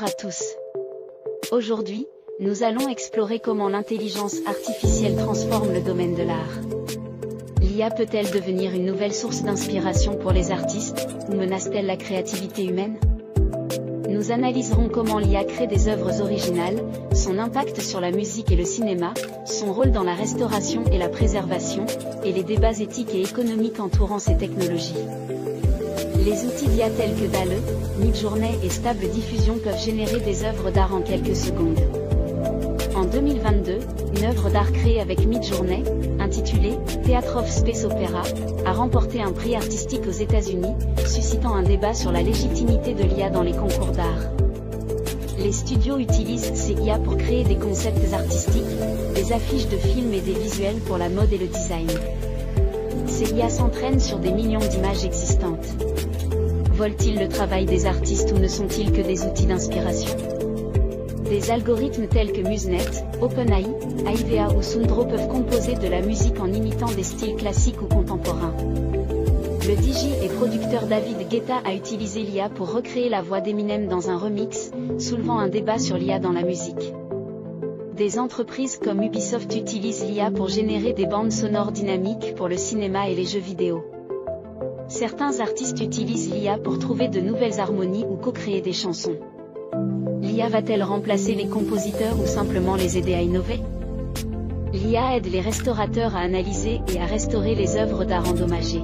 Bonjour à tous. Aujourd'hui, nous allons explorer comment l'intelligence artificielle transforme le domaine de l'art. L'IA peut-elle devenir une nouvelle source d'inspiration pour les artistes, ou menace-t-elle la créativité humaine? Nous analyserons comment l'IA crée des œuvres originales, son impact sur la musique et le cinéma, son rôle dans la restauration et la préservation, et les débats éthiques et économiques entourant ces technologies. Les outils d'IA tels que DALL-E, Midjourney et Stable Diffusion peuvent générer des œuvres d'art en quelques secondes. En 2022, une œuvre d'art créée avec Midjourney, intitulée « Theatre of Space Opera », a remporté un prix artistique aux États-Unis, suscitant un débat sur la légitimité de l'IA dans les concours d'art. Les studios utilisent ces IA pour créer des concepts artistiques, des affiches de films et des visuels pour la mode et le design. Ces IA s'entraînent sur des millions d'images existantes. Volent-ils le travail des artistes ou ne sont-ils que des outils d'inspiration? Des algorithmes tels que MuseNet, OpenAI, Aivea ou Sundro peuvent composer de la musique en imitant des styles classiques ou contemporains. Le DJ et producteur David Guetta a utilisé l'IA pour recréer la voix d'Eminem dans un remix, soulevant un débat sur l'IA dans la musique. Des entreprises comme Ubisoft utilisent l'IA pour générer des bandes sonores dynamiques pour le cinéma et les jeux vidéo. Certains artistes utilisent l'IA pour trouver de nouvelles harmonies ou co-créer des chansons. L'IA va-t-elle remplacer les compositeurs ou simplement les aider à innover? L'IA aide les restaurateurs à analyser et à restaurer les œuvres d'art endommagées.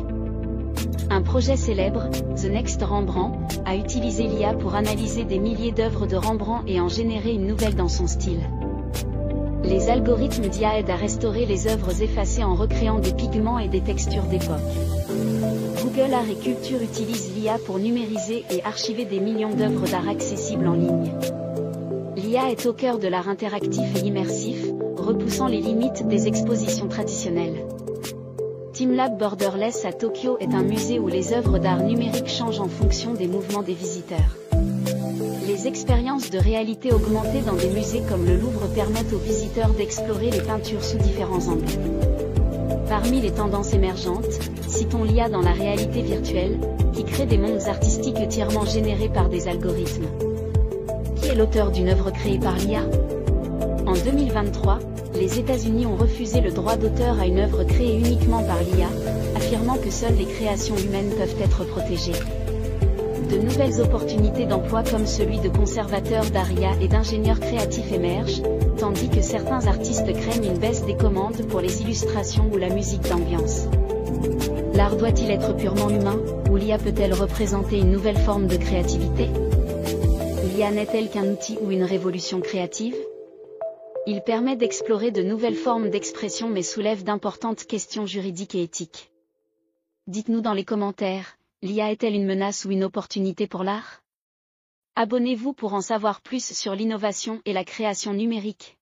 Un projet célèbre, The Next Rembrandt, a utilisé l'IA pour analyser des milliers d'œuvres de Rembrandt et en générer une nouvelle dans son style. Les algorithmes d'IA aident à restaurer les œuvres effacées en recréant des pigments et des textures d'époque. Google Art et Culture utilise l'IA pour numériser et archiver des millions d'œuvres d'art accessibles en ligne. L'IA est au cœur de l'art interactif et immersif, repoussant les limites des expositions traditionnelles. TeamLab Borderless à Tokyo est un musée où les œuvres d'art numérique changent en fonction des mouvements des visiteurs. Les expériences de réalité augmentée dans des musées comme le Louvre permettent aux visiteurs d'explorer les peintures sous différents angles. Parmi les tendances émergentes, citons l'IA dans la réalité virtuelle, qui crée des mondes artistiques entièrement générés par des algorithmes. Qui est l'auteur d'une œuvre créée par l'IA? En 2023, les États-Unis ont refusé le droit d'auteur à une œuvre créée uniquement par l'IA, affirmant que seules les créations humaines peuvent être protégées. De nouvelles opportunités d'emploi comme celui de conservateur d'art IA et d'ingénieur créatif émergent, tandis que certains artistes craignent une baisse des commandes pour les illustrations ou la musique d'ambiance. L'art doit-il être purement humain, ou l'IA peut-elle représenter une nouvelle forme de créativité? L'IA n'est-elle qu'un outil ou une révolution créative? Il permet d'explorer de nouvelles formes d'expression mais soulève d'importantes questions juridiques et éthiques. Dites-nous dans les commentaires, l'IA est-elle une menace ou une opportunité pour l'art? Abonnez-vous pour en savoir plus sur l'innovation et la création numérique.